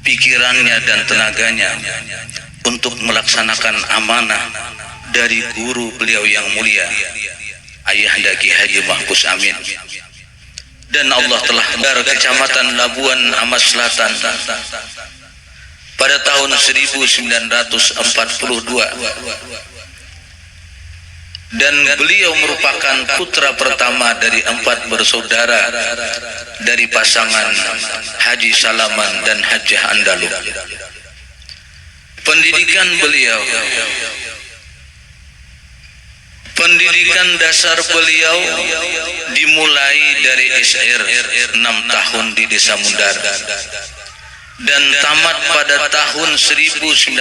pikirannya dan tenaganya untuk melaksanakan amanah dari guru beliau yang mulia, Ayahanda Ki Haji Mahpus Amin. Dan Allah telah dari Kecamatan Labuan Amas Selatan pada tahun 1942, dan beliau merupakan putra pertama dari 4 bersaudara dari pasangan Haji Salaman dan Hajah Andalu. Pendidikan dasar beliau dimulai dari SR 6 tahun di Desa Mundar dan tamat pada tahun 1956.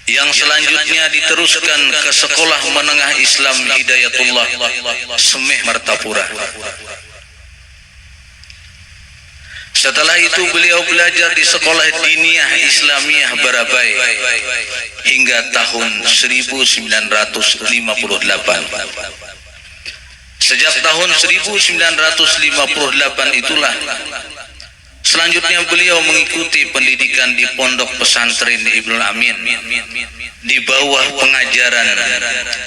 Yang selanjutnya diteruskan ke Sekolah Menengah Islam Hidayatullah Semeh Martapura. Setelah itu beliau belajar di Sekolah Diniyah Islamiyah Barabai hingga tahun 1958. Sejak tahun 1958 itulah selanjutnya beliau mengikuti pendidikan di Pondok Pesantren Ibnul Amin di bawah pengajaran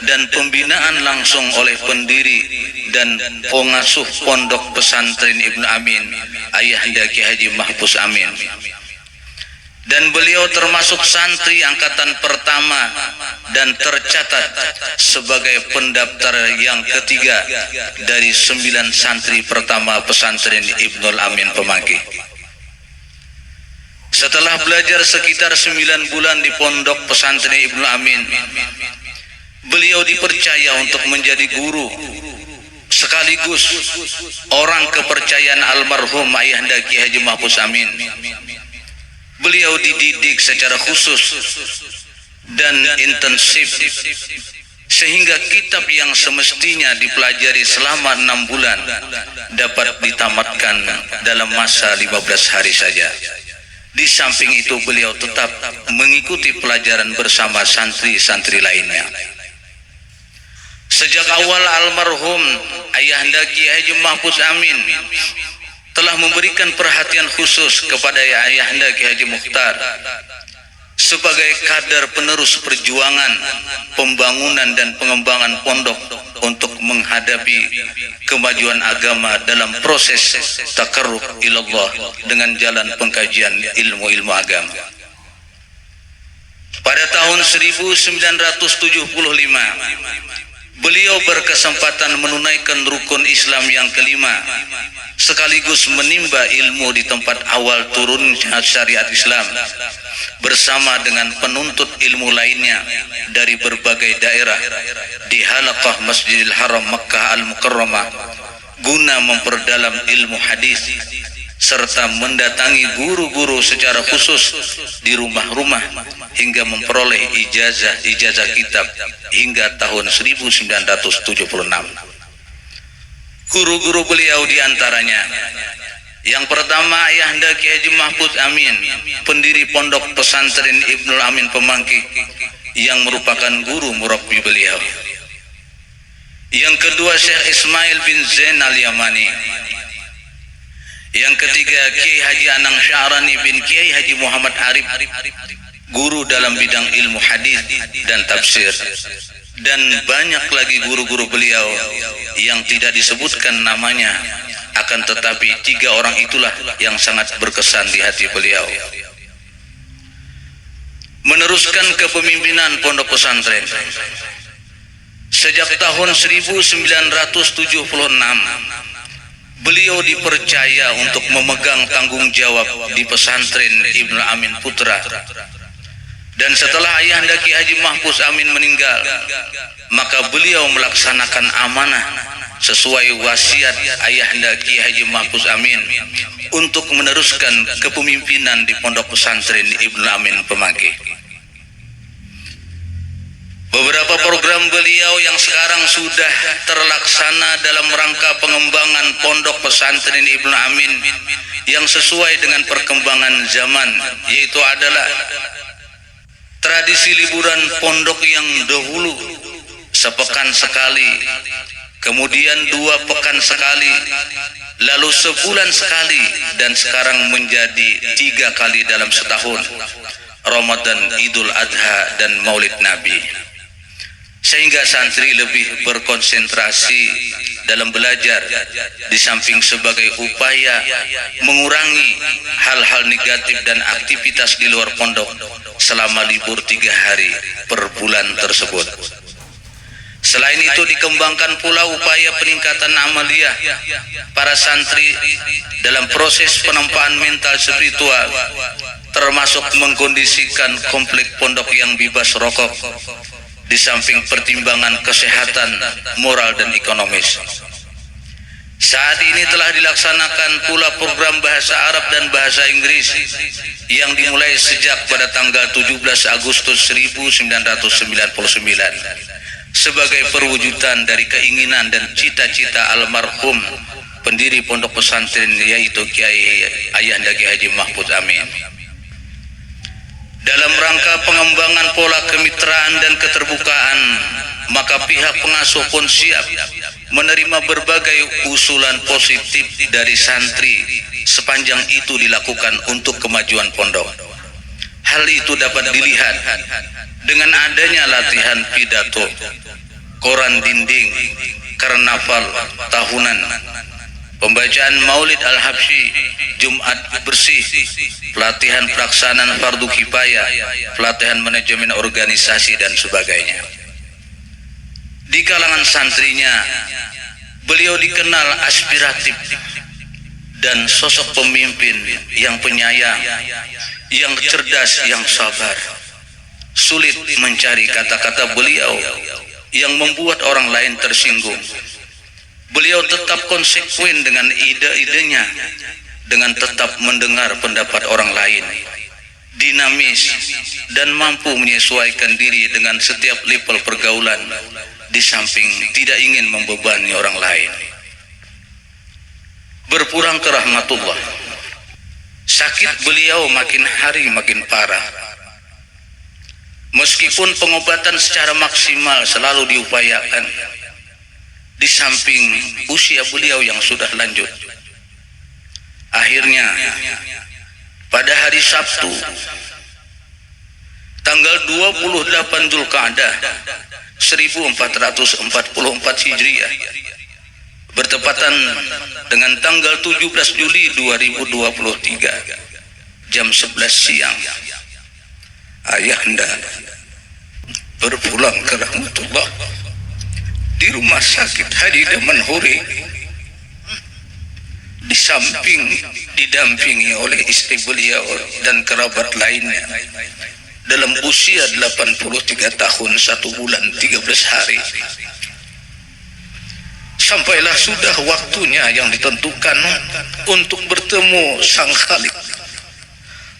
dan pembinaan langsung oleh pendiri dan pengasuh Pondok Pesantren Ibnul Amin, Ayahanda Ki Haji Mahpus Amin. Dan beliau termasuk santri angkatan pertama dan tercatat sebagai pendaftar yang ketiga dari 9 santri pertama pesantren Ibnul Amin Pemangki. Setelah belajar sekitar 9 bulan di Pondok Pesantren Ibnul Amin, beliau dipercaya untuk menjadi guru sekaligus orang kepercayaan almarhum Ayahanda Ki Haji Mahpus Amin. Beliau dididik secara khusus dan intensif sehingga kitab yang semestinya dipelajari selama 6 bulan dapat ditamatkan dalam masa 15 hari saja. Di samping itu beliau tetap mengikuti pelajaran bersama santri-santri lainnya. Sejak awal almarhum Ayahanda Ki Haji Mahpus Amin telah memberikan perhatian khusus kepada Ayahanda Ki Haji Mukhtar sebagai kader penerus perjuangan pembangunan dan pengembangan pondok untuk menghadapi kemajuan agama dalam proses takarrub ilallah dengan jalan pengkajian ilmu-ilmu agama. Pada tahun 1975 beliau berkesempatan menunaikan rukun Islam yang kelima sekaligus menimba ilmu di tempat awal turunnya syariat Islam bersama dengan penuntut ilmu lainnya dari berbagai daerah di halaqah Masjidil Haram Makkah Al-Mukarramah guna memperdalam ilmu hadis serta mendatangi guru-guru secara khusus di rumah-rumah hingga memperoleh ijazah kitab hingga tahun 1976. Guru-guru beliau diantaranya yang pertama Ayahanda Ki Haji Mahpus Amin, pendiri Pondok Pesantren Ibnul Amin Pemangki yang merupakan guru murabbi beliau. Yang kedua Syekh Ismail bin Zain Al-Yamani. Yang ketiga Kiai Haji Anang Sya'rani bin Kiai Haji Muhammad Arif, guru dalam bidang ilmu hadis dan tafsir. Dan banyak lagi guru-guru beliau yang tidak disebutkan namanya, akan tetapi 3 orang itulah yang sangat berkesan di hati beliau. Meneruskan kepemimpinan pondok pesantren sejak tahun 1976 beliau dipercaya untuk memegang tanggung jawab di pesantren Ibnul Amin Putra. Dan setelah Ayahanda Ki Haji Mahpus Amin meninggal, maka beliau melaksanakan amanah sesuai wasiat Ayahanda Ki Haji Mahpus Amin untuk meneruskan kepemimpinan di Pondok Pesantren Ibnul Amin Pemangki. Beberapa program beliau yang sekarang sudah terlaksana dalam rangka pengembangan Pondok Pesantren Ibnul Amin yang sesuai dengan perkembangan zaman, yaitu adalah tradisi liburan pondok yang dahulu sepekan sekali kemudian 2 pekan sekali, lalu sebulan sekali, dan sekarang menjadi 3 kali dalam setahun, Ramadan, Idul Adha, dan Maulid Nabi. Sehingga santri lebih berkonsentrasi dalam belajar, di samping sebagai upaya mengurangi hal-hal negatif dan aktivitas di luar pondok selama libur 3 hari per bulan tersebut. Selain itu dikembangkan pula upaya peningkatan amaliyah para santri dalam proses penempaan mental spiritual, termasuk mengkondisikan komplek pondok yang bebas rokok, di samping pertimbangan kesehatan, moral, dan ekonomis. Saat ini telah dilaksanakan pula program bahasa Arab dan bahasa Inggris yang dimulai sejak pada tanggal 17 Agustus 1999 sebagai perwujudan dari keinginan dan cita-cita almarhum pendiri pondok pesantren, yaitu Kiai Ayahanda Kiai Haji Mahfud Amin. Dalam rangka pengembangan pola kemitraan dan keterbukaan, maka pihak pengasuh pun siap menerima berbagai usulan positif dari santri sepanjang itu dilakukan untuk kemajuan pondok. Hal itu dapat dilihat dengan adanya latihan pidato, koran dinding, karnaval tahunan, pembacaan Maulid Al-Habsyi, Jumat bersih, pelatihan pelaksanaan fardu kifayah, pelatihan manajemen organisasi, dan sebagainya. Di kalangan santrinya, beliau dikenal aspiratif dan sosok pemimpin yang penyayang, yang cerdas, yang sabar. Sulit mencari kata-kata beliau yang membuat orang lain tersinggung. Beliau tetap konsekuen dengan ide-idenya, dengan tetap mendengar pendapat orang lain, dinamis, dan mampu menyesuaikan diri dengan setiap level pergaulan, di samping tidak ingin membebani orang lain. Berpulang ke rahmatullah, sakit beliau makin hari makin parah. Meskipun pengobatan secara maksimal selalu diupayakan, di samping usia beliau yang sudah lanjut. Akhirnya pada hari Sabtu tanggal 28 Zulqa'dah 1444 Hijriah, bertepatan dengan tanggal 17 Juli 2023 jam 11 siang, Ayahanda berpulang ke rahmatullah di rumah sakit Haji Damanhuri, di samping didampingi oleh istri beliau dan kerabat lainnya dalam usia 83 tahun 1 bulan 13 hari. Sampailah sudah waktunya yang ditentukan untuk bertemu Sang Khalik,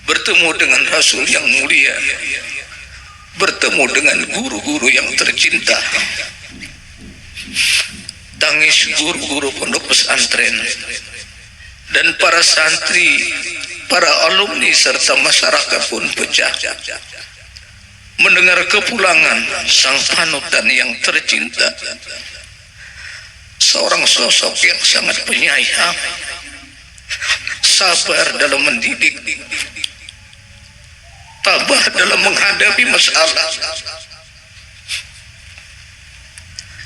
bertemu dengan Rasul yang mulia, bertemu dengan guru-guru yang tercinta. Tangis guru-guru pondok pesantren dan para santri, para alumni serta masyarakat pun pecah mendengar kepulangan sang panutan yang tercinta, seorang sosok yang sangat penyayang, sabar dalam mendidik, tabah dalam menghadapi masalah,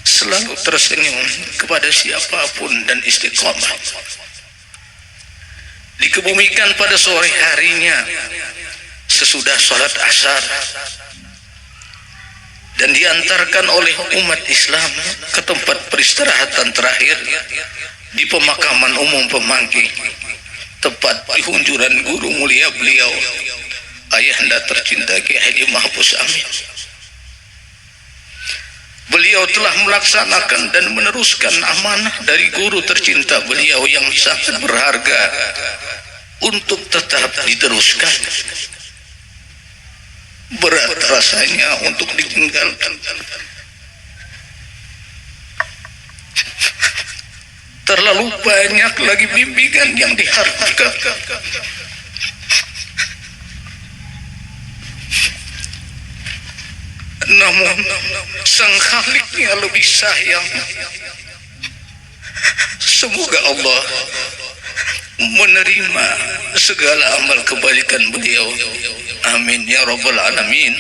selalu tersenyum kepada siapapun, dan istiqomah. Dikebumikan pada sore harinya sesudah sholat asar dan diantarkan oleh umat Islam ke tempat peristirahatan terakhir di pemakaman umum Pemangki, tepat di hunjuran guru mulia beliau, Ayahanda tercinta Kiai Haji Mahfud Amin. Beliau telah melaksanakan dan meneruskan amanah dari guru tercinta beliau yang sangat berharga untuk tetap diteruskan. Berat rasanya untuk ditinggalkan. Terlalu banyak lagi bimbingan yang diharapkan. Namun Sang Khaliknya lebih sayang Semoga Allah menerima segala amal kebaikan beliau. Amin ya rabbal alamin.